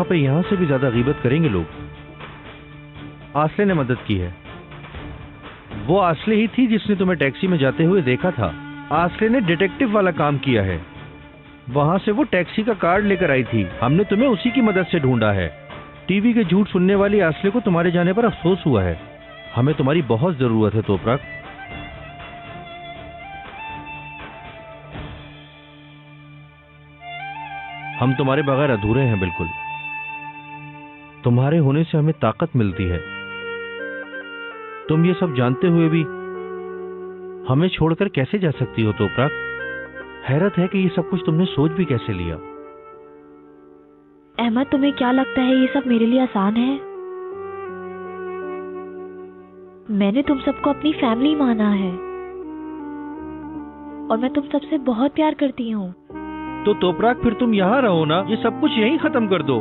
पे यहां से भी ज्यादा गीबत करेंगे लोग। आसले ने मदद की है। वो आसले ही थी जिसने तुम्हें टैक्सी में जाते हुए देखा था। आसले ने डिटेक्टिव वाला काम किया है। वहां से वो टैक्सी का कार्ड लेकर आई थी। हमने तुम्हें उसी की मदद से ढूंढा है। टीवी के झूठ सुनने वाली आसले को तुम्हारे जाने पर अफसोस हुआ है। हमें तुम्हारी बहुत जरूरत है तोपरक। हम तुम्हारे बगैर अधूरे हैं बिल्कुल। तुम्हारे होने से हमें ताकत मिलती है। तुम ये सब जानते हुए भी हमें छोड़कर कैसे जा सकती हो तोपरक? हैरत है कि ये सब कुछ तुमने सोच भी कैसे लिया। अहमद, तुम्हें क्या लगता है ये सब मेरे लिए आसान है? मैंने तुम सबको अपनी फैमिली माना है और मैं तुम सबसे बहुत प्यार करती हूँ। तो तोपरक फिर तुम यहाँ रहो ना, ये सब कुछ यहीं खत्म कर दो।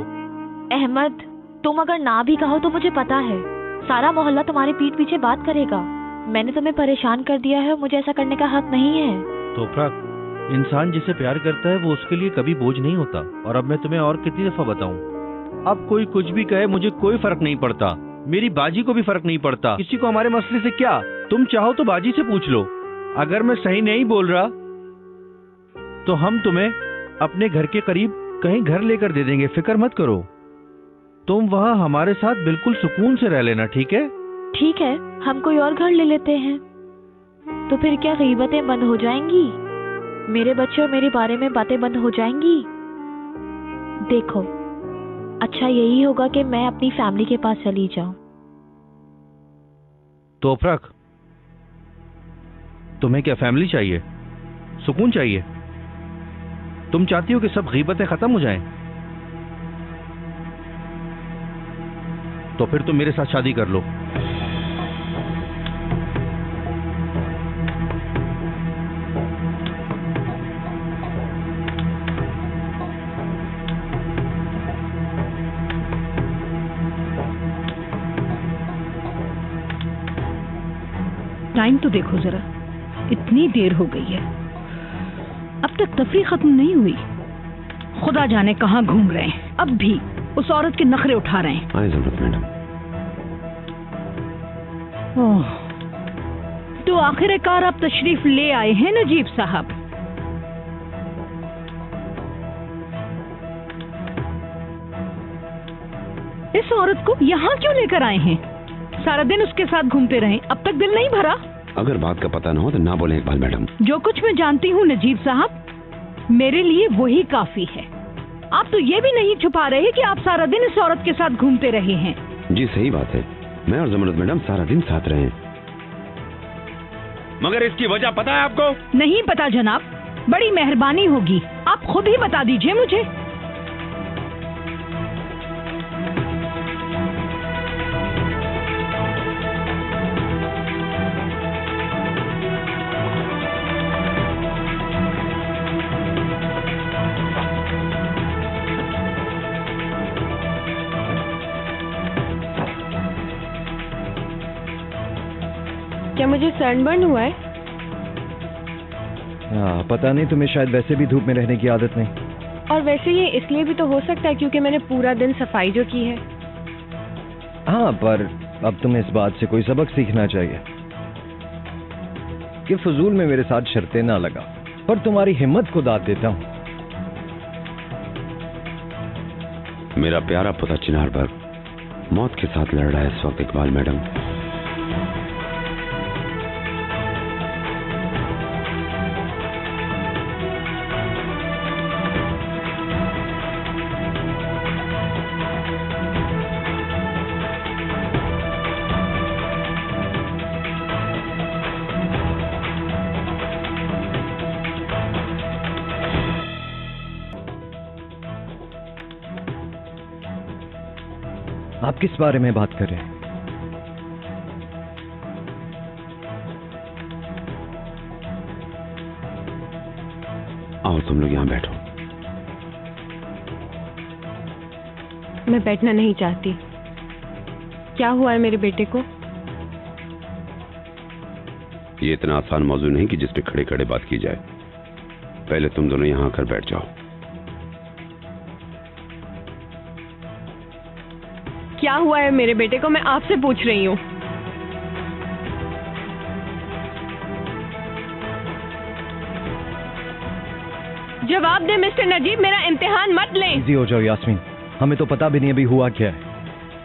अहमद, तुम अगर ना भी कहो तो मुझे पता है सारा मोहल्ला तुम्हारे पीठ पीछे बात करेगा। मैंने तुम्हें परेशान कर दिया है और मुझे ऐसा करने का हक नहीं है। तोपरक, इंसान जिसे प्यार करता है वो उसके लिए कभी बोझ नहीं होता। और अब मैं तुम्हें और कितनी दफा बताऊं, अब कोई कुछ भी कहे मुझे कोई फर्क नहीं पड़ता। मेरी बाजी को भी फर्क नहीं पड़ता। किसी को हमारे मसले से क्या? तुम चाहो तो बाजी से पूछ लो। अगर मैं सही नहीं बोल रहा तो हम तुम्हें अपने घर के करीब कहीं घर लेकर दे देंगे। फिक्र मत करो। तुम वहाँ हमारे साथ बिल्कुल सुकून से रह लेना, ठीक है? ठीक है, हम कोई और घर ले लेते हैं। तो फिर क्या गीबतें बंद हो जाएंगी? मेरे बच्चे और मेरे बारे में बातें बंद हो जाएंगी? देखो, अच्छा यही होगा कि मैं अपनी फैमिली के पास चली जाऊं। तोपरक, तुम्हें क्या फैमिली चाहिए? सुकून चाहिए? तुम चाहती हो कि सब गीबतें खत्म हो जाएं? तो फिर तुम मेरे साथ शादी कर लो। टाइम तो देखो जरा, इतनी देर हो गई है, अब तक तफरी खत्म नहीं हुई। खुदा जाने कहाँ घूम रहे हैं, अब भी उस औरत के नखरे उठा रहे हैं। आए ज़मरत मैडम। तो आखिरकार आप तशरीफ ले आए हैं नजीब साहब। इस औरत को यहाँ क्यों लेकर आए हैं? सारा दिन उसके साथ घूमते रहे, अब तक दिल नहीं भरा? अगर बात का पता ना हो तो ना बोले इकबाल मैडम। जो कुछ मैं जानती हूँ नजीब साहब, मेरे लिए वही काफी है। आप तो ये भी नहीं छुपा रहे कि आप सारा दिन इस औरत के साथ घूमते रहे हैं। जी सही बात है, मैं और ज़मरत मैडम सारा दिन साथ रहे हैं। मगर इसकी वजह पता है आपको? नहीं पता जनाब, बड़ी मेहरबानी होगी आप खुद ही बता दीजिए मुझे। क्या मुझे सनबर्न हुआ है? पता नहीं, तुम्हें शायद वैसे भी धूप में रहने की आदत नहीं। और वैसे ये इसलिए भी तो हो सकता है क्योंकि मैंने पूरा दिन सफाई जो की है। हाँ, पर अब तुम्हें इस बात से कोई सबक सीखना चाहिए कि फजूल में मेरे साथ शर्तें ना लगा। पर तुम्हारी हिम्मत को दाद देता हूँ। मेरा प्यारा पुत्र चिनारबर्ग मौत के साथ लड़ रहा है इस वक्त इकबाल मैडम। आप किस बारे में बात कर रहे हैं? आओ तुम लोग यहाँ बैठो। मैं बैठना नहीं चाहती। क्या हुआ है मेरे बेटे को? ये इतना आसान मौजू नहीं कि जिस पे खड़े खड़े बात की जाए। पहले तुम दोनों यहाँ आकर बैठ जाओ। क्या हुआ है मेरे बेटे को, मैं आपसे पूछ रही हूँ। जवाब दे मिस्टर नजीब, मेरा इम्तिहान मत लें। इजी हो जाओ यास्मीन, हमें तो पता भी नहीं अभी हुआ क्या है।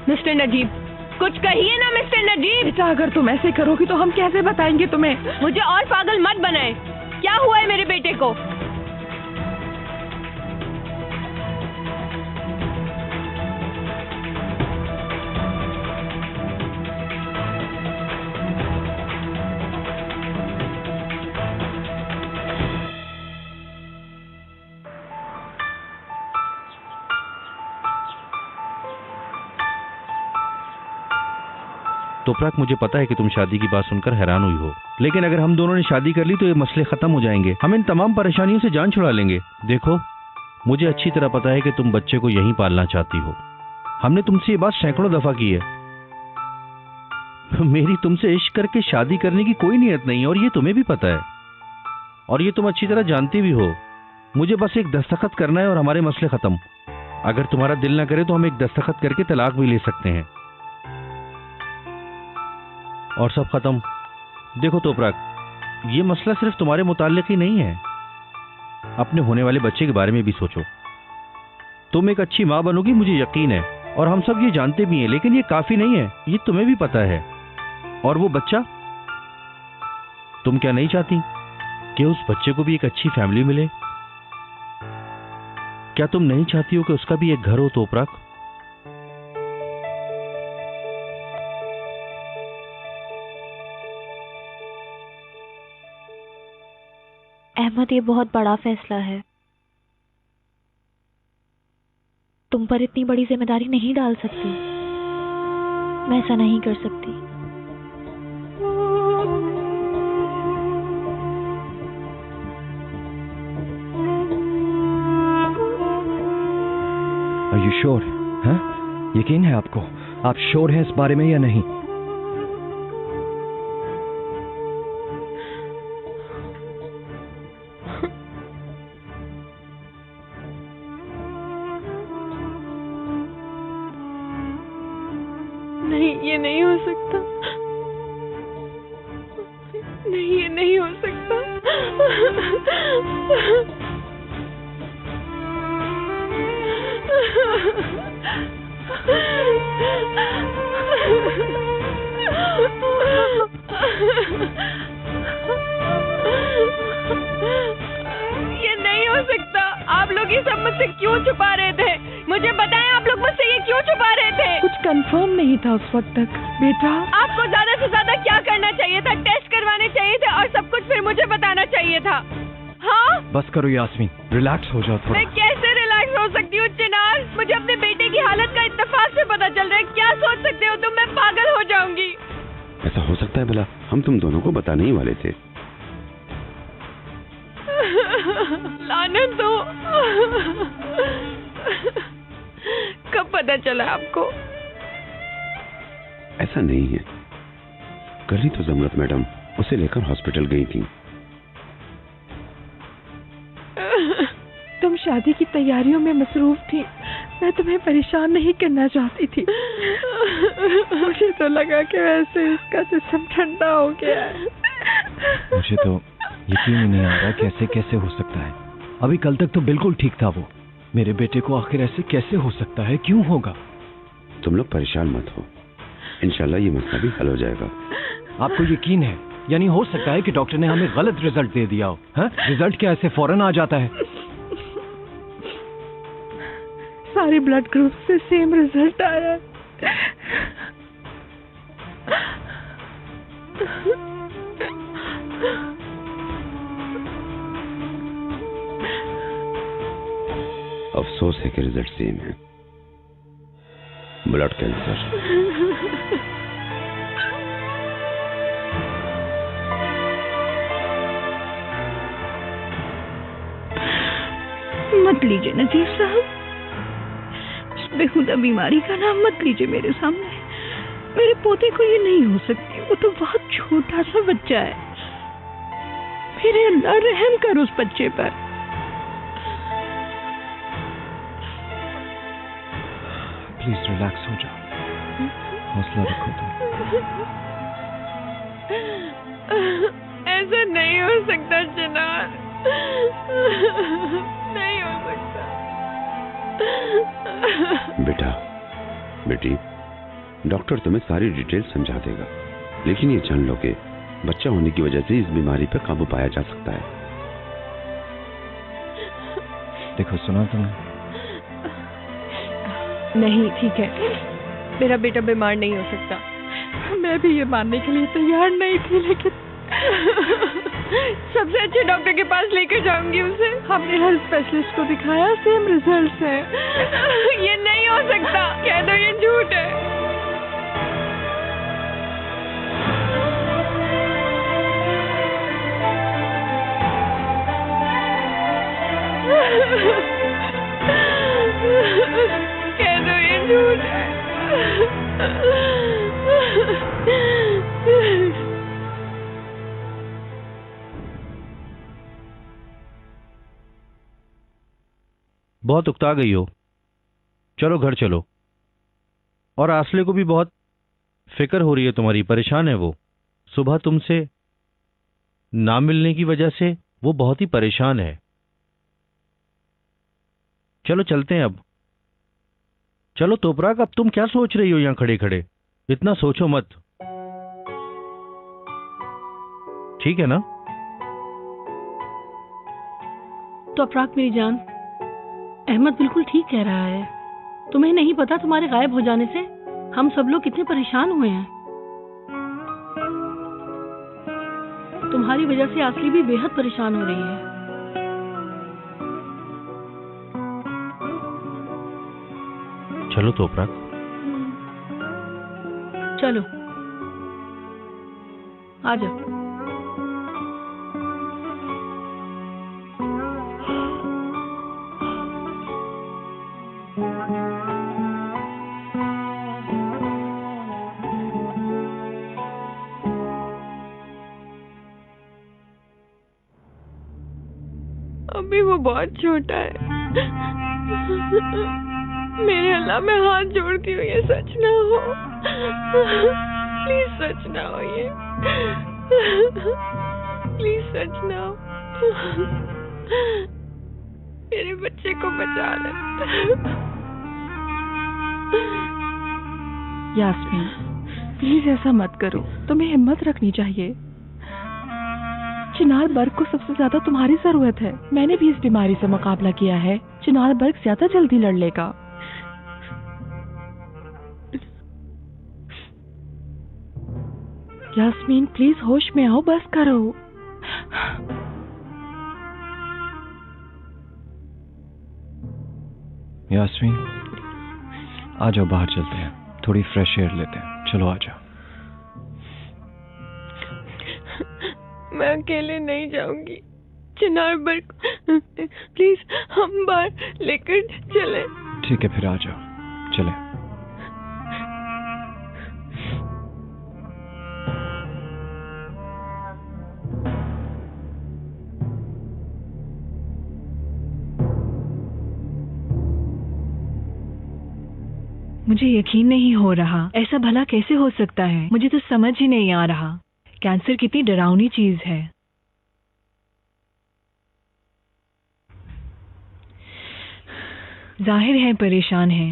मिस्टर नजीब कुछ कहिए ना मिस्टर नजीब। बेटा अगर तुम ऐसे करोगी तो हम कैसे बताएंगे तुम्हें? मुझे और पागल मत बनाए। क्या हुआ है मेरे बेटे को? तोपराक, मुझे पता है कि तुम शादी की बात सुनकर हैरान हुई हो, लेकिन अगर हम दोनों ने शादी कर ली तो ये मसले खत्म हो जाएंगे। हम इन तमाम परेशानियों से जान छुड़ा लेंगे। देखो, मुझे अच्छी तरह पता है कि तुम बच्चे को यहीं पालना चाहती हो। हमने तुमसे ये बात सैकड़ों दफा की है। मेरी तुमसे इश्क करके शादी करने की कोई नीयत नहीं है, और ये तुम्हें भी पता है, और ये तुम अच्छी तरह जानती भी हो। मुझे बस एक दस्तखत करना है और हमारे मसले खत्म। अगर तुम्हारा दिल ना करे तो हम एक दस्तखत करके तलाक भी ले सकते हैं, और सब खत्म। देखो तोपराक, ये मसला सिर्फ तुम्हारे मुताल्लिक ही नहीं है, अपने होने वाले बच्चे के बारे में भी सोचो। तुम एक अच्छी माँ बनोगी, मुझे यकीन है, और हम सब ये जानते भी हैं, लेकिन ये काफी नहीं है, ये तुम्हें भी पता है। और वो बच्चा, तुम क्या नहीं चाहती कि उस बच्चे को भी एक अच्छी फैमिली मिले? क्या तुम नहीं चाहती हो कि उसका भी एक घर हो तोपराक? अहमद, ये बहुत बड़ा फैसला है। तुम पर इतनी बड़ी जिम्मेदारी नहीं डाल सकती। मैं ऐसा नहीं कर सकती। Are you sure? हाँ? यकीन है आपको? आप श्योर हैं इस बारे में या नहीं? नहीं, ये नहीं हो सकता। नहीं, ये नहीं हो सकता। ये नहीं हो सकता। आप लोग ये सब मुझसे क्यों छुपा रहे थे? मुझे बताएं, आप लोग मुझसे ये क्यों छुपा रहे थे? कुछ कंफर्म नहीं था उस वक्त तक बेटा। आपको ज्यादा से ज्यादा क्या करना चाहिए था? टेस्ट करवाने चाहिए थे और सब कुछ फिर मुझे बताना चाहिए था। हाँ, बस करो यास्मीन, रिलैक्स हो जाओ थोड़ा। मैं कैसे रिलैक्स हो सकती हूँ चिनार? मुझे अपने बेटे की हालत का इत्तेफाक से पता चल रहा है। क्या सोच सकते हो तुम? मैं पागल हो जाऊंगी। ऐसा हो सकता है भला? हम तुम दोनों को बताने ही वाले थे। लानत हो। कब पता चला आपको? ऐसा नहीं है, कल ही तो जमरत मैडम उसे लेकर हॉस्पिटल गई थी। तुम शादी की तैयारियों में मसरूफ थी। मैं तुम्हें परेशान नहीं करना चाहती थी। मुझे तो लगा कि वैसे इसका जिस्म ठंडा हो गया है। मुझे तो यकीन ही नहीं आ रहा कि ऐसे कैसे हो सकता है। अभी कल तक तो बिल्कुल ठीक था वो। मेरे बेटे को आखिर ऐसे कैसे हो सकता है? क्यों होगा? तुम लोग परेशान मत हो, इंशाल्लाह ये मसला भी हल हो जाएगा। आपको यकीन है? यानी हो सकता है कि डॉक्टर ने हमें गलत रिजल्ट दे दिया हो? हाँ? रिजल्ट क्या ऐसे फौरन आ जाता है? सारे ब्लड ग्रुप से सेम रिजल्ट आया। अफसोस है कि रिजल्ट सेम है, ब्लड कैंसर। मत लीजिए नजीब साहब, इस बेहुदा बीमारी का नाम मत लीजिए मेरे सामने। मेरे पोते को ये नहीं हो सकती, वो तो बहुत छोटा सा बच्चा है। मेरे अल्लाह रहम कर उस बच्चे पर। प्लीज रिलैक्स हो जाओ। हौसला रखो तुम। ऐसा नहीं हो सकता चिनार, नहीं हो सकता। बेटा, बेटी, डॉक्टर तुम्हें सारी डिटेल समझा देगा, लेकिन ये जान लो कि बच्चा होने की वजह से इस बीमारी पर काबू पाया जा सकता है। देखो, सुना तुमने? नहीं, ठीक है, मेरा बेटा बीमार नहीं हो सकता। मैं भी ये मानने के लिए तैयार नहीं थी, लेकिन सबसे अच्छे डॉक्टर के पास लेकर जाऊंगी उसे। हमने हर स्पेशलिस्ट को दिखाया, सेम रिजल्ट्स हैं। ये नहीं हो सकता, कह दो ये झूठ है। कह दो ये झूठ है। बहुत उकता गई हो, चलो घर चलो। और आसले को भी बहुत फिक्र हो रही है तुम्हारी, परेशान है वो। सुबह तुमसे ना मिलने की वजह से वो बहुत ही परेशान है। चलो चलते हैं अब। चलो तोपराग, अब तुम क्या सोच रही हो यहां खड़े खड़े? इतना सोचो मत, ठीक है ना? तो अपराग मेरी जान, अहमद बिल्कुल ठीक कह रहा है। तुम्हें नहीं पता तुम्हारे गायब हो जाने से हम सब लोग कितने परेशान हुए हैं। तुम्हारी वजह से आसली भी बेहद परेशान हो रही है। चलो तोपराग, चलो आ जाओ। अभी वो बहुत छोटा है। मेरे अल्लाह में हाथ जोड़ती हूँ, ये सच ना हो। प्लीज सच ना हो ये, प्लीज सच ना हो। मेरे बच्चे को बचा ले। यास्मीन, प्लीज ऐसा मत करो, तुम्हें हिम्मत रखनी चाहिए। चिनार बर्ग को सबसे ज्यादा तुम्हारी जरूरत है। मैंने भी इस बीमारी से मुकाबला किया है। चिनार बर्ग ज्यादा जल्दी लड़ लेगा। यास्मीन प्लीज होश में आओ, बस करो। यास्मीन, आ जाओ, बाहर चलते हैं, थोड़ी फ्रेश एयर लेते हैं। चलो आ जाओ। मैं अकेले नहीं जाऊंगी। चिनार बर्ग, प्लीज हम बाहर लेकर चले। ठीक है, फिर आ जाओ, चले। मुझे यकीन नहीं हो रहा, ऐसा भला कैसे हो सकता है? मुझे तो समझ ही नहीं आ रहा। कैंसर कितनी डरावनी चीज है। जाहिर है परेशान है,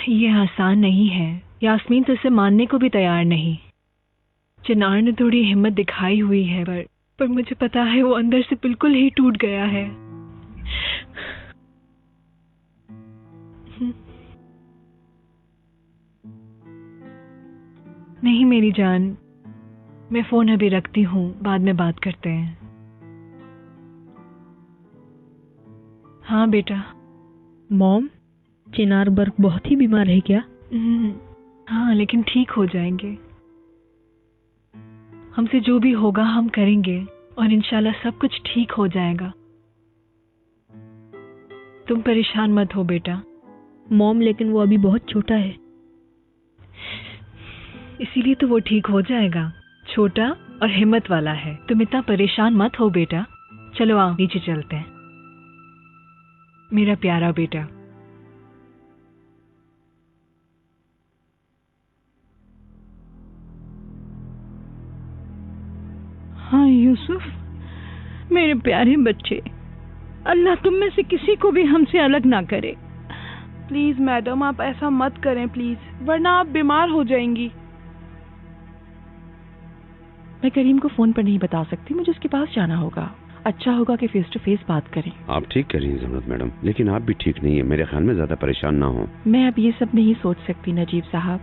ये आसान नहीं है। यास्मीन तो इसे मानने को भी तैयार नहीं। चिनार ने थोड़ी हिम्मत दिखाई हुई है, पर मुझे पता है वो अंदर से बिल्कुल ही टूट गया है। नहीं मेरी जान, मैं फोन अभी रखती हूँ, बाद में बात करते हैं। हाँ बेटा। मॉम, चिनार बर्ग बहुत ही बीमार है क्या? हाँ, लेकिन ठीक हो जाएंगे। हमसे जो भी होगा हम करेंगे और इंशाल्लाह सब कुछ ठीक हो जाएगा। तुम परेशान मत हो बेटा। मॉम, लेकिन वो अभी बहुत छोटा है। इसीलिए तो वो ठीक हो जाएगा। छोटा और हिम्मत वाला है। तुम इतना परेशान मत हो बेटा। चलो आओ नीचे चलते हैं मेरा प्यारा बेटा। हाँ यूसुफ, मेरे प्यारे बच्चे, अल्लाह तुम में से किसी को भी हमसे अलग ना करे। प्लीज मैडम, आप ऐसा मत करें प्लीज, वरना आप बीमार हो जाएंगी। मैं करीम को फोन पर नहीं बता सकती, मुझे उसके पास जाना होगा। अच्छा होगा कि फेस टू फेस बात करें। आप ठीक कह रही हैं ज़मरुद मैडम, लेकिन आप भी ठीक नहीं है। मेरे ख्याल में ज्यादा परेशान ना हो। मैं अब ये सब नहीं सोच सकती नजीब साहब।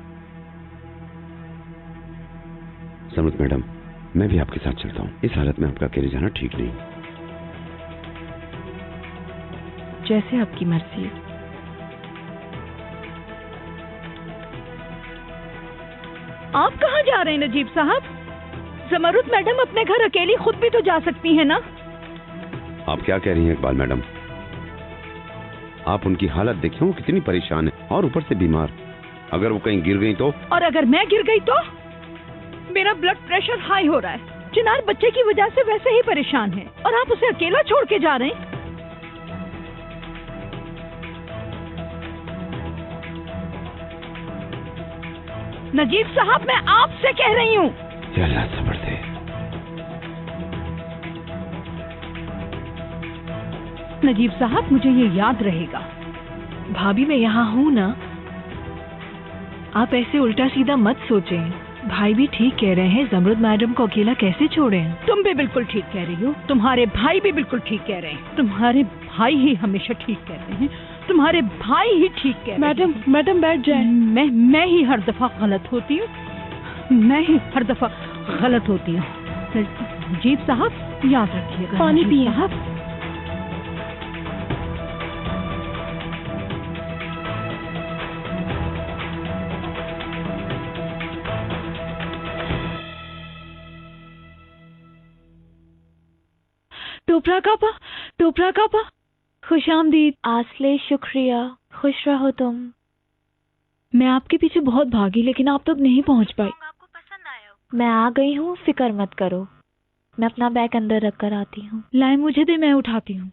ज़मरुद मैडम, मैं भी आपके साथ चलता हूँ। इस हालत में आपका अकेले जाना ठीक नहीं। जैसे आपकी मर्जी। आप कहाँ जा रहे हैं नजीब साहब? ज़मरुद मैडम अपने घर अकेली खुद भी तो जा सकती है ना। आप क्या कह रही हैं इकबाल मैडम? आप उनकी हालत देखिए, वो कितनी परेशान है और ऊपर से बीमार। अगर वो कहीं गिर गई तो? और अगर मैं गिर गई तो? मेरा ब्लड प्रेशर हाई हो रहा है। चिनार बच्चे की वजह से वैसे ही परेशान है और आप उसे अकेला छोड़ के जा रहे हैं। नजीब साहब, मैं आपसे कह रही हूँ। अल्लाह सब्र दे। नजीब साहब, मुझे ये याद रहेगा। भाभी मैं यहाँ हूँ ना, आप ऐसे उल्टा सीधा मत सोचें। भाई भी ठीक कह रहे हैं, ज़मरुद मैडम को अकेला कैसे छोड़ें? तुम भी बिल्कुल ठीक कह रही हो, तुम्हारे भाई भी बिल्कुल ठीक कह रहे हैं। तुम्हारे भाई ही हमेशा ठीक कहते हैं, तुम्हारे भाई ही ठीक कह रहे हैं। मैडम बैठ जाएं। मैं ही हर दफा गलत होती हूँ, मैं ही हर दफा गलत होती हूँ। नजीब साहब, याद रखिएगा। पानी पिए साहब। टोपरा कापा, खुश आमदीद। आसले, शुक्रिया, खुश रहो तुम। मैं आपके पीछे बहुत भागी, लेकिन आप तक नहीं पहुंच पाई। आपको पसंद आया हो? मैं आ गई हूँ, फिक्र मत करो। मैं अपना बैग अंदर रख कर आती हूँ। लाए मुझे दे, मैं उठाती हूँ।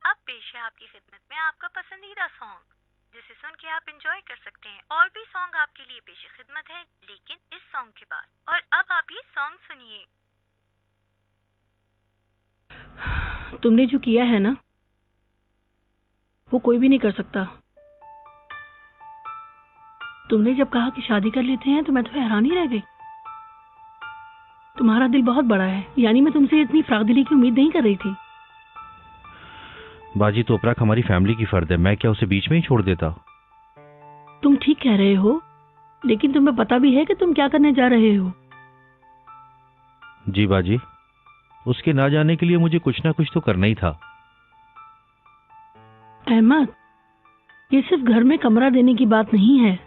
अब पेश है आपकी खिदमत में आपका पसंदीदा सॉन्ग, जिसे सुन के आप एंजॉय कर सकते हैं। और भी सॉन्ग आपके लिए पेश खिदमत है, लेकिन इस सॉन्ग के बाद। और अब आप ये सॉन्ग सुनिए। तुमने जो किया है ना, वो कोई भी नहीं कर सकता। तुमने जब कहा कि शादी कर लेते हैं तो मैं तो हैरान ही रह गई। तुम्हारा दिल बहुत बड़ा है, यानी मैं तुमसे इतनी फ्रागदिली की उम्मीद नहीं कर रही थी। बाजी, तोपराक हमारी फैमिली की फर्द है, मैं क्या उसे बीच में ही छोड़ देता? तुम ठीक कह रहे हो, लेकिन तुम्हें पता भी है कि तुम क्या करने जा रहे हो। जी बाजी, उसके ना जाने के लिए मुझे कुछ ना कुछ तो करना ही था। अहमद, ये सिर्फ घर में कमरा देने की बात नहीं है।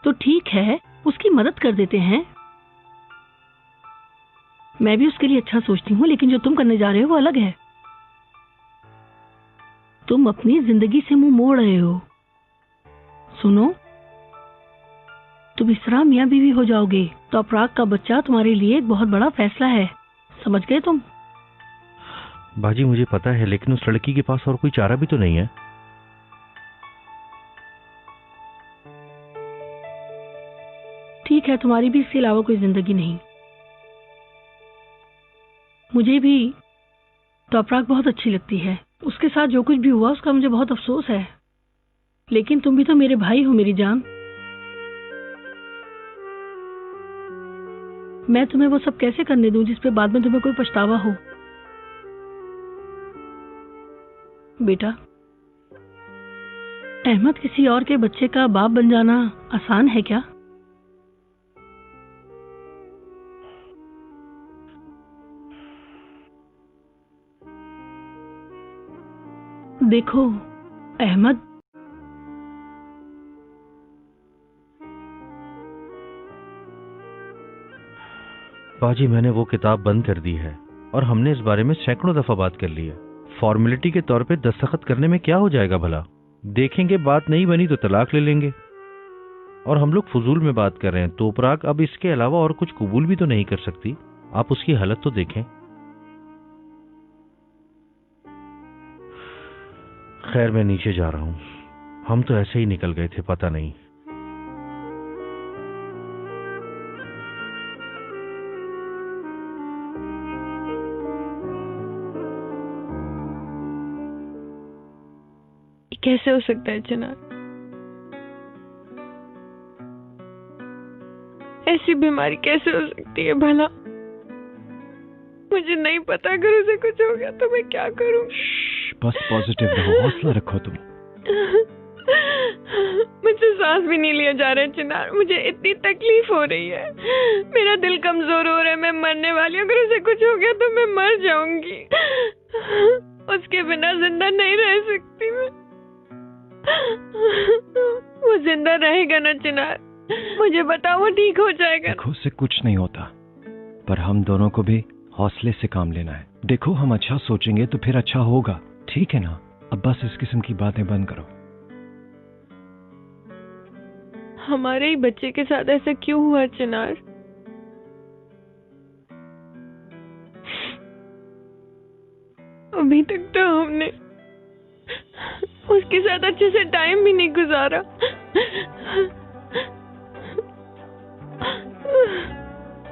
तो ठीक है, उसकी मदद कर देते हैं। मैं भी उसके लिए अच्छा सोचती हूँ, लेकिन जो तुम करने जा रहे हो वो अलग है। तुम अपनी जिंदगी से मुंह मोड़ रहे हो। सुनो, तुम इस तरह मियां बीवी हो जाओगे तो अपराग का बच्चा तुम्हारे लिए एक बहुत बड़ा फैसला है। समझ गए तुम? बाजी मुझे पता है, लेकिन उस लड़की के पास और कोई चारा भी तो नहीं है। ठीक है, तुम्हारी भी इसके अलावा कोई जिंदगी नहीं। मुझे भी टॉपराग बहुत अच्छी लगती है। उसके साथ जो कुछ भी हुआ उसका मुझे बहुत अफसोस है, लेकिन तुम भी तो मेरे भाई हो मेरी जान। मैं तुम्हें वो सब कैसे करने दूं जिस पे बाद में तुम्हें कोई पछतावा हो। बेटा, अहमद किसी और के बच्चे का बाप बन जाना आसान है क्या? देखो अहमद, बाजी मैंने वो किताब बंद कर दी है और हमने इस बारे में सैकड़ों दफा बात कर ली है। फॉर्मेलिटी के तौर पे दस्तखत करने में क्या हो जाएगा भला? देखेंगे बात नहीं बनी तो तलाक ले लेंगे। और हम लोग फजूल में बात कर रहे हैं। तोपराक अब इसके अलावा और कुछ कबूल भी तो नहीं कर सकती। आप उसकी हालत तो देखें। खैर मैं नीचे जा रहा हूँ। हम तो ऐसे ही निकल गए थे, पता नहीं। कैसे हो सकता है चिनार? ऐसी बीमारी कैसे हो सकती है भला? मुझे नहीं पता, अगर उसे कुछ हो गया तो मैं क्या करूं? बस पॉजिटिव रहो, हौसला रखो तुम। मुझसे सांस भी नहीं लिया जा रहा है चिनार। मुझे इतनी तकलीफ हो रही है, मेरा दिल कमजोर हो रहा है, मैं मरने वाली हूँ। अगर उसे कुछ हो गया तो मैं मर जाऊंगी। उसके बिना जिंदा नहीं रह सकती मैं। वो जिंदा रहेगा ना चिनार? मुझे बताओ, वो ठीक हो जाएगा? देखो, उससे कुछ नहीं होता, पर हम दोनों को भी हौसले से काम लेना है। देखो, हम अच्छा सोचेंगे तो फिर अच्छा होगा, ठीक है ना? अब बस इस किस्म की बातें बंद करो। हमारे ही बच्चे के साथ ऐसा क्यों हुआ चिनार? अभी तक तो हमने उसके साथ अच्छे से टाइम भी नहीं गुजारा।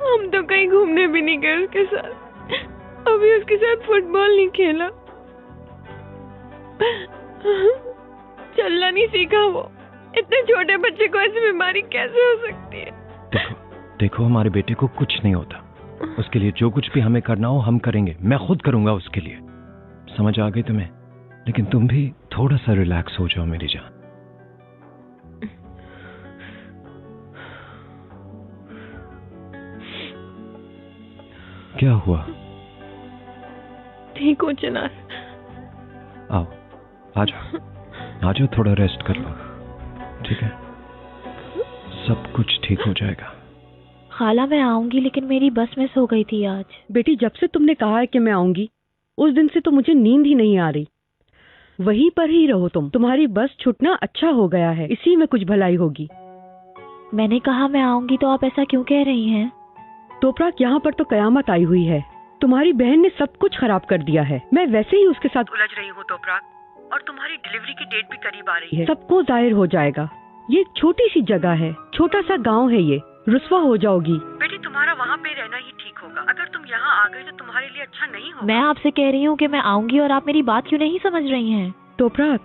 हम तो कहीं घूमने भी नहीं गए उसके साथ। अभी उसके साथ फुटबॉल नहीं खेला, चलना नहीं सीखा। वो इतने छोटे बच्चे को ऐसी बीमारी कैसे हो सकती है? देखो, हमारे बेटे को कुछ नहीं होता। उसके लिए जो कुछ भी हमें करना हो हम करेंगे। मैं खुद करूंगा उसके लिए। समझ आ गई तुम्हें? लेकिन तुम भी थोड़ा सा रिलैक्स हो जाओ मेरी जान। क्या हुआ? ठीक हो चिनार? आओ, आ जाओ, थोड़ा रेस्ट कर लो, ठीक है? सब कुछ ठीक हो जाएगा। खाला, मैं आऊंगी, लेकिन मेरी बस मिस हो गई थी आज। बेटी, जब से तुमने कहा है कि मैं आऊंगी, उस दिन से तो मुझे नींद ही नहीं आ रही। वहीं पर ही रहो तुम। तुम्हारी बस छूटना अच्छा हो गया है, इसी में कुछ भलाई होगी। मैंने कहा मैं आऊंगी, तो आप ऐसा क्यों कह रही हैं? तोपराक, यहाँ पर तो कयामत आई हुई है। तुम्हारी बहन ने सब कुछ खराब कर दिया है। मैं वैसे ही उसके साथ उलझ रही हूँ तोपराक, और तुम्हारी डिलीवरी की डेट भी करीब आ रही है। सबको जाहिर हो जाएगा। ये एक छोटी सी जगह है, छोटा सा गाँव है, ये रुस्वा हो जाओगी। बेटी, तुम्हारा वहाँ पे रहना ही ठीक होगा। अगर तुम यहाँ आ गई तो तुम्हारे लिए अच्छा नहीं होगा। मैं आपसे कह रही हूँ कि मैं आऊंगी, और आप मेरी बात क्यों नहीं समझ रही हैं? तोपराक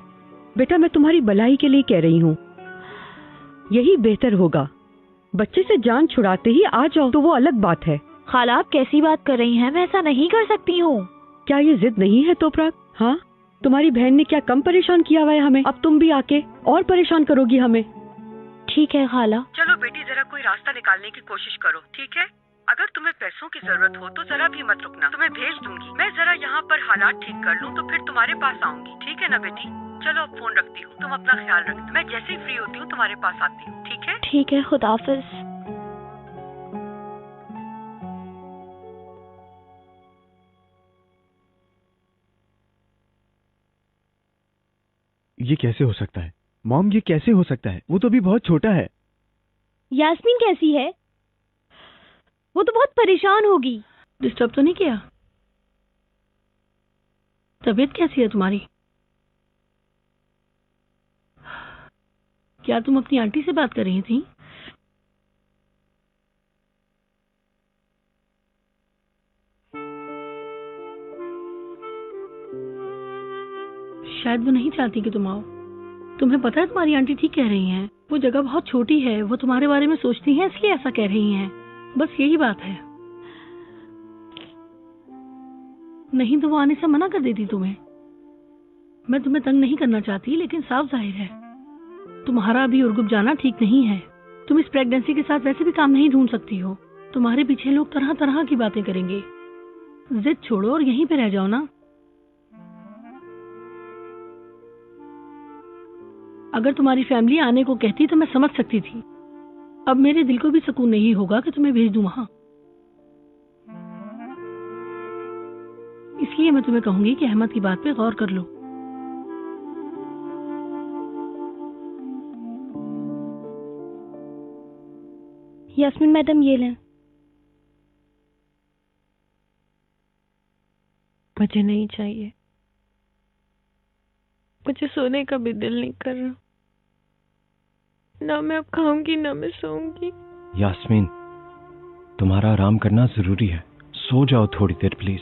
बेटा, मैं तुम्हारी भलाई के लिए कह रही हूँ, यही बेहतर होगा। बच्चे से जान छुड़ाते ही आ जाओ तो वो अलग बात है। खाला, आप कैसी बात कर रही हैं? मैं ऐसा नहीं कर सकती हूँ। क्या ये जिद नहीं है तोपराक? हाँ, तुम्हारी बहन ने क्या कम परेशान किया हुआ है हमें? अब तुम भी आके और परेशान करोगी हमें। ठीक है खाला। चलो बेटी, जरा कोई रास्ता निकालने की कोशिश करो, ठीक है? अगर तुम्हें पैसों की जरूरत हो तो जरा भी मत रुकना, तुम्हें भेज दूंगी। मैं जरा यहाँ पर हालात ठीक कर लूँ तो फिर तुम्हारे पास आऊंगी, ठीक है ना बेटी? चलो अब फोन रखती हूँ, तुम अपना ख्याल रखना। मैं जैसे ही फ्री होती हूँ तुम्हारे पास आती हूँ, ठीक है? ठीक है, खुदाफिज। ये कैसे हो सकता है मॉम? ये कैसे हो सकता है? वो तो अभी बहुत छोटा है। यास्मीन कैसी है? वो तो बहुत परेशान होगी। डिस्टर्ब तो नहीं किया? तबीयत कैसी है तुम्हारी? क्या तुम अपनी आंटी से बात कर रही थी? शायद वो नहीं चाहती कि तुम आओ। तुम्हें पता है तुम्हारी आंटी ठीक कह रही हैं। वो जगह बहुत छोटी है, वो तुम्हारे बारे में सोचती हैं इसलिए ऐसा कह रही हैं। बस यही बात है, नहीं तो वो आने से मना कर देती तुम्हें। मैं तुम्हें तंग नहीं करना चाहती, लेकिन साफ जाहिर है तुम्हारा अभी उर्गुप जाना ठीक नहीं है। तुम इस प्रेगनेंसी के साथ वैसे भी काम नहीं ढूंढ सकती हो। तुम्हारे पीछे लोग तरह तरह की बातें करेंगे। जिद छोड़ो और यहीं पे रह जाओ ना। अगर तुम्हारी फैमिली आने को कहती तो मैं समझ सकती थी। अब मेरे दिल को भी सुकून नहीं होगा कि तुम्हें भेज दूं वहां। इसलिए मैं तुम्हें कहूंगी कि अहमद की बात पे गौर कर लो। यास्मीन मैडम, ये लें। मुझे नहीं चाहिए। मुझे सोने का भी दिल नहीं कर रहा। ना मैं अब खाऊंगी ना मैं सोऊंगी। यास्मीन, तुम्हारा आराम करना जरूरी है, सो जाओ थोड़ी देर प्लीज।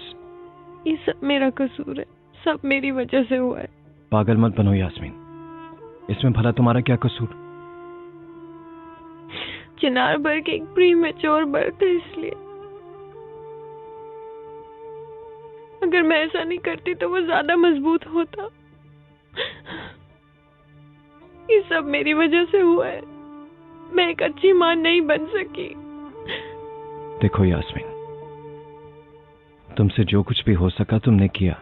ये सब मेरा कसूर है, सब मेरी वजह से हुआ है। पागल मत बनो यास्मीन, इसमें भला तुम्हारा क्या कसूर? चिनार भर के एक प्रीमेच्योर बर्थ है, इसलिए अगर मैं ऐसा नहीं करती तो वो ज्यादा मजबूत होता। ये सब मेरी वजह से हुआ है। मैं एक अच्छी मां नहीं बन सकी। देखो यास्मीन, तुमसे जो कुछ भी हो सका तुमने किया।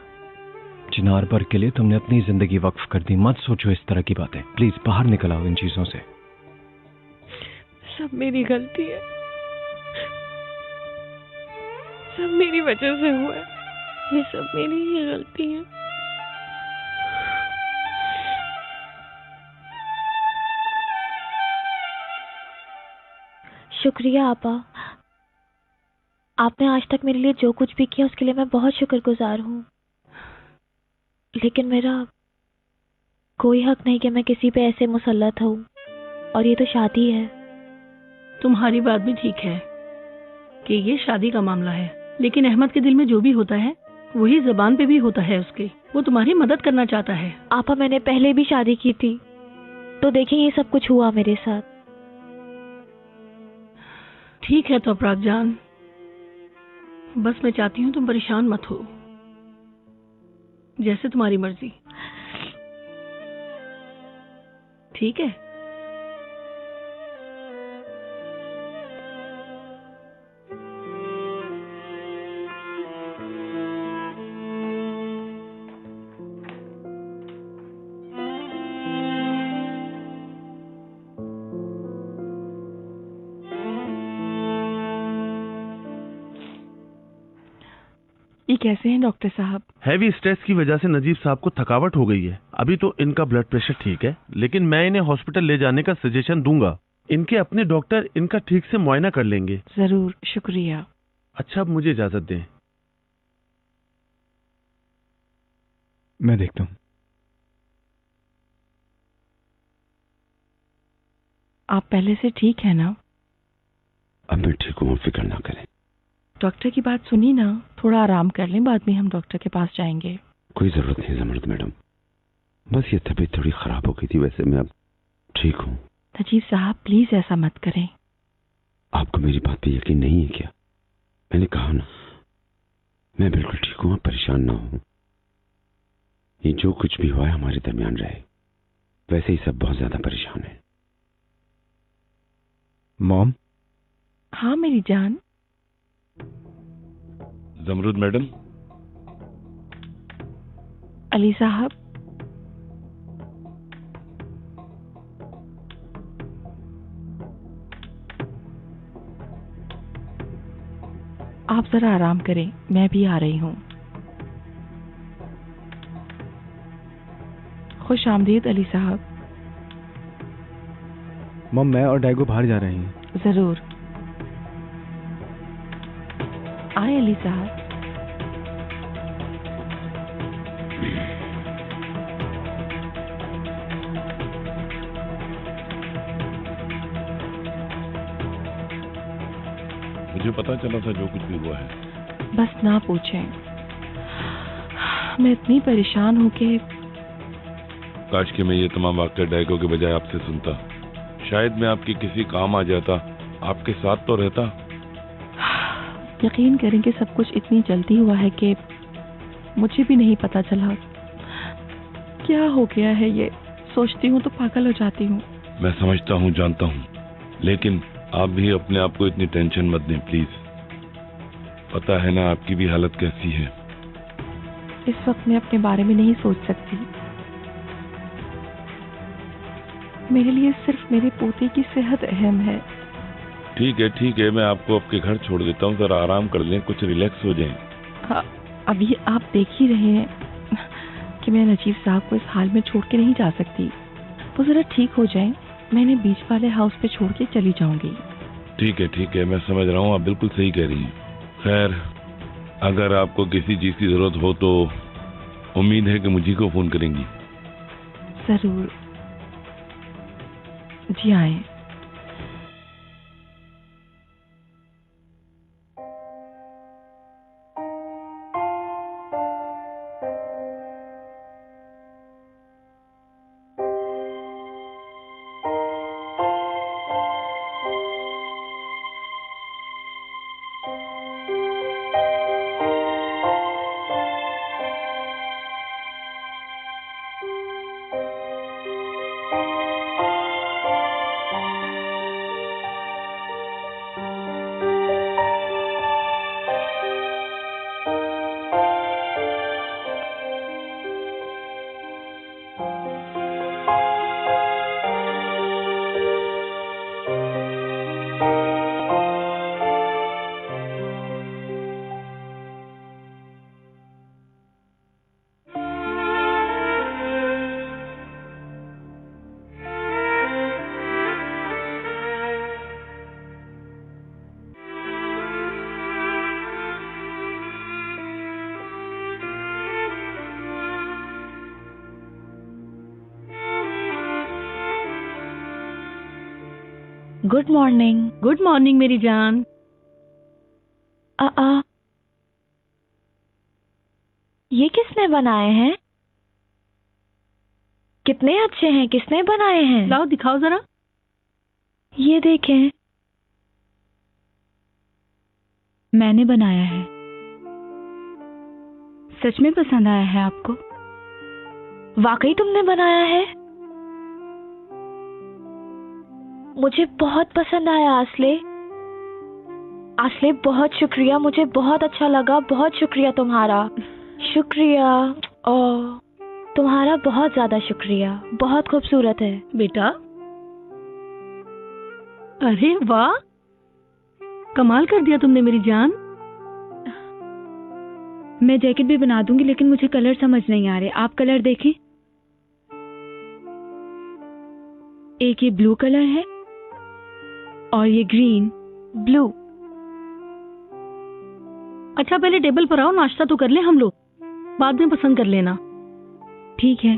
चिनार पर के लिए तुमने अपनी जिंदगी वक्फ कर दी। मत सोचो इस तरह की बातें, प्लीज बाहर निकल आओ इन चीजों से। सब मेरी गलती है, सब मेरी वजह से हुआ है। ये सब मेरी ही गलती है। शुक्रिया आपा, आपने आज तक मेरे लिए जो कुछ भी किया उसके लिए मैं बहुत शुक्रगुजार हूँ। लेकिन मेरा कोई हक नहीं कि मैं किसी पे ऐसे मुसल्लत हूँ, और ये तो शादी है। तुम्हारी बात भी ठीक है कि ये शादी का मामला है, लेकिन अहमद के दिल में जो भी होता है वही जबान पे भी होता है उसके। वो तुम्हारी मदद करना चाहता है। आपा, मैंने पहले भी शादी की थी, तो देखिए ये सब कुछ हुआ मेरे साथ। ठीक है तो अपराग जान, बस मैं चाहती हूँ तुम परेशान मत हो। जैसे तुम्हारी मर्जी। ठीक है? ये कैसे हैं डॉक्टर साहब? हैवी स्ट्रेस की वजह से नजीब साहब को थकावट हो गई है। अभी तो इनका ब्लड प्रेशर ठीक है, लेकिन मैं इन्हें हॉस्पिटल ले जाने का सजेशन दूंगा। इनके अपने डॉक्टर इनका ठीक से मुआयना कर लेंगे। जरूर, शुक्रिया। अच्छा, अब मुझे इजाजत दें। मैं देखता हूँ। आप पहले से ठीक है ना? अब मैं ठीक हूँ, फिक्र ना करें। डॉक्टर की बात सुनी ना, थोड़ा आराम कर लें, बाद में हम डॉक्टर के पास जाएंगे। कोई जरूरत नहीं जमरुद मैडम, बस ये तबीयत थोड़ी खराब हो गई थी, वैसे मैं अब ठीक हूँ। नजीब साहब प्लीज ऐसा मत करें। आपको मेरी बात पे यकीन नहीं है क्या? मैंने कहा ना, मैं बिल्कुल ठीक हूँ, आप परेशान ना हो। ये जो कुछ भी हुआ है हमारे दरमियान रहे, वैसे ही सब बहुत ज्यादा परेशान है। मॉम। हाँ मेरी जान। जमरुद मैडम। अली साहब। आप जरा आराम करें, मैं भी आ रही हूँ। खुश आमदीद अली साहब। मॉम, मैं और डायगो बाहर जा रहे हैं। जरूर आए अली साहब। मुझे पता चला था जो कुछ भी हुआ है। बस ना पूछें, मैं इतनी परेशान हूँ कि काश कि मैं ये तमाम वाक़या डायगो के बजाय आपसे सुनता। शायद मैं आपके किसी काम आ जाता, आपके साथ तो रहता। यकीन करें कि सब कुछ इतनी जल्दी हुआ है कि मुझे भी नहीं पता चला क्या हो गया है। ये सोचती हूँ तो पागल हो जाती हूँ। मैं समझता हूँ, जानता हूँ, लेकिन आप भी अपने आप को इतनी टेंशन मत दें प्लीज। पता है ना आपकी भी हालत कैसी है। इस वक्त मैं अपने बारे में नहीं सोच सकती। मेरे लिए सिर्फ मेरे पोते की सेहत अहम है। ठीक है, मैं आपको आपके घर छोड़ देता हूँ, जरा आराम कर लें, कुछ रिलैक्स हो जाएं। हाँ, अभी आप देख ही रहे हैं कि मैं नजीब साहब को इस हाल में छोड़ के नहीं जा सकती। वो जरा ठीक हो जाएं, मैं इन्हें बीच वाले हाउस पे छोड़ के चली जाऊंगी। ठीक है, मैं समझ रहा हूँ, आप बिल्कुल सही कह रही हैं। खैर, अगर आपको किसी चीज की जरूरत हो तो उम्मीद है कि मुझे को फोन करेंगी। जरूर। जी आए। Good morning. गुड मॉर्निंग मेरी जान। ये किसने बनाए हैं? कितने अच्छे हैं, किसने बनाए हैं? लाओ दिखाओ जरा। ये देखें, मैंने बनाया है। सच में पसंद आया है आपको? वाकई तुमने बनाया है? मुझे बहुत पसंद आया आसले। आसले बहुत शुक्रिया, मुझे बहुत अच्छा लगा। बहुत शुक्रिया तुम्हारा। शुक्रिया। ओह, तुम्हारा बहुत ज्यादा शुक्रिया। बहुत खूबसूरत है बेटा। अरे वाह, कमाल कर दिया तुमने मेरी जान। मैं जैकेट भी बना दूंगी, लेकिन मुझे कलर समझ नहीं आ रहे। आप कलर देखें। एक ये ब्लू कलर है और ये ग्रीन। ब्लू। अच्छा पहले टेबल पर आओ, नाश्ता तो कर ले हम लोग, बाद में पसंद कर लेना। ठीक है।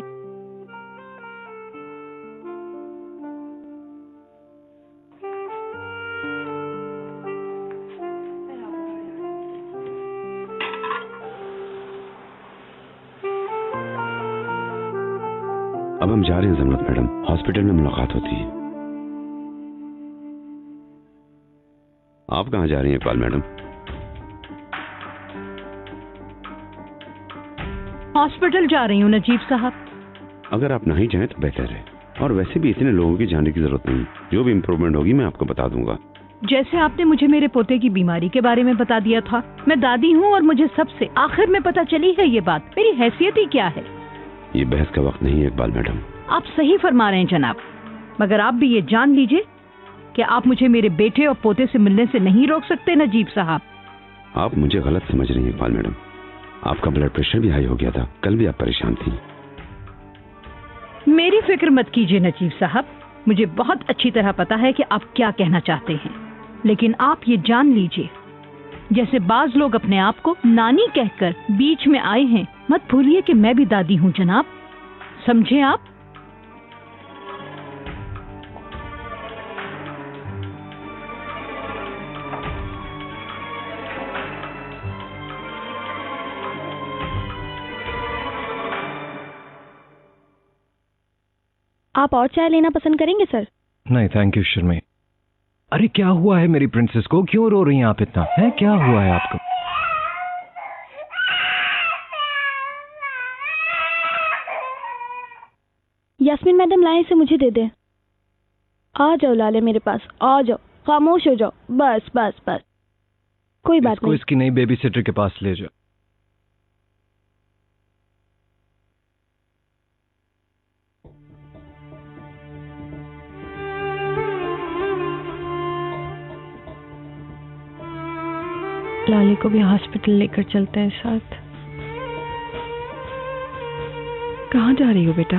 अब हम जा रहे हैं जमनत मैडम, हॉस्पिटल में मुलाकात होती है। आप कहाँ जा रही हैं इकबाल मैडम? हॉस्पिटल जा रही हूँ नजीब साहब। अगर आप नहीं जाएं तो बेहतर है, और वैसे भी इतने लोगों की जाने की जरूरत नहीं। जो भी इम्प्रूवमेंट होगी मैं आपको बता दूंगा। जैसे आपने मुझे मेरे पोते की बीमारी के बारे में बता दिया था। मैं दादी हूँ और मुझे सबसे आखिर में पता चली है ये बात। मेरी हैसियत ही क्या है। ये बहस का वक्त नहीं है इकबाल मैडम। आप सही फरमा रहे हैं जनाब, मगर आप भी ये जान लीजिए कि आप मुझे मेरे बेटे और पोते से मिलने से नहीं रोक सकते नजीब साहब। आप मुझे गलत समझ रही हैं इकबाल मैडम। आपका ब्लड प्रेशर भी हाई हो गया था, कल भी आप परेशान थी। मेरी फिक्र मत कीजिए नजीब साहब, मुझे बहुत अच्छी तरह पता है कि आप क्या कहना चाहते हैं। लेकिन आप ये जान लीजिए, जैसे बाज लोग अपने आप को नानी कहकर बीच में आए हैं, मत भूलिए कि मैं भी दादी हूँ जनाब। समझे आप? आप और चाय लेना पसंद करेंगे सर? नहीं थैंक यू शर्मी। अरे क्या हुआ है मेरी प्रिंसेस को? क्यों रो रही हैं आप इतना? है क्या हुआ है आपको? यास्मीन मैडम लाए, इसे मुझे दे दे। आ जाओ लाले मेरे पास, आ जाओ, खामोश हो जाओ। बस बस बस, कोई बात नहीं। इसकी नई बेबी सिटर के पास ले जाओ। लाले को भी हॉस्पिटल लेकर चलते हैं साथ। कहाँ जा रही हो बेटा?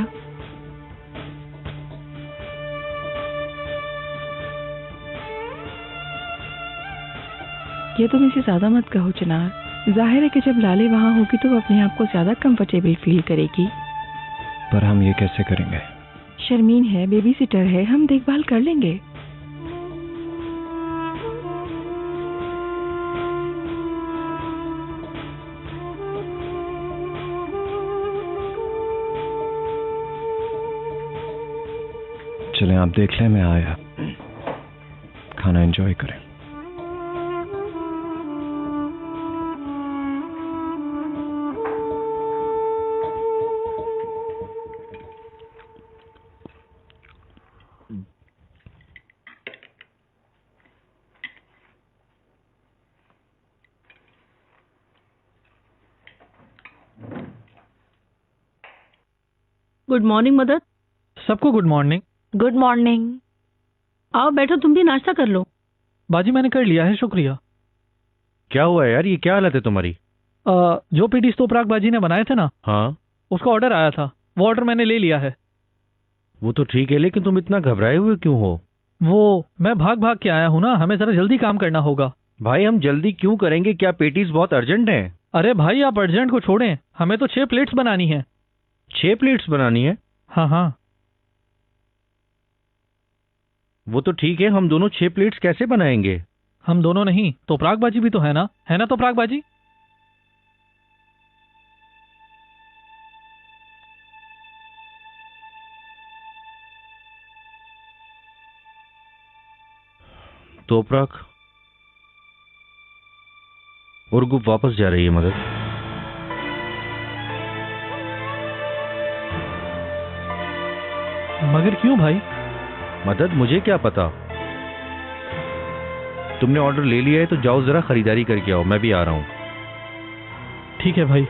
ये तुम इसे ज्यादा मत कहो चिनार। जाहिर है कि जब लाले वहां होगी तो वो अपने आप को ज्यादा कंफर्टेबल फील करेगी। पर हम ये कैसे करेंगे? शर्मीन है, बेबी सिटर है, हम देखभाल कर लेंगे। चलें, आप देख लें, मैं आया। खाना एंजॉय करें। Good morning mother. सबको गुड मॉर्निंग। Good morning. आओ बैठो, तुम भी नाश्ता कर लो। बाजी मैंने कर लिया है, शुक्रिया। क्या हुआ यार, ये क्या हालत है तुम्हारी? जो पेटीज तो पराग बाजी ने बनाए थे ना, हाँ, उसका ऑर्डर आया था, वो ऑर्डर मैंने ले लिया है। वो तो ठीक है, लेकिन तुम इतना घबराए हुए क्यों हो? वो मैं भाग भाग के आया हूँ ना, हमें जरा जल्दी काम करना होगा। भाई हम जल्दी क्यों करेंगे, क्या पेटीज बहुत अर्जेंट है? अरे भाई आप अर्जेंट को छोड़ें, हमें तो 6 प्लेट्स बनानी है। 6 प्लेट्स बनानी है? हाँ हाँ। वो तो ठीक है, हम दोनों 6 प्लेट्स कैसे बनाएंगे? हम दोनों नहीं तो पराग बाजी भी तो है ना तो पराग बाजी। तो पराग उर्गुप वापस जा रही है मदद। मगर क्यों भाई? मदद मुझे क्या पता, तुमने ऑर्डर ले लिया है तो जाओ जरा खरीदारी करके आओ, मैं भी आ रहा हूँ। ठीक है भाई।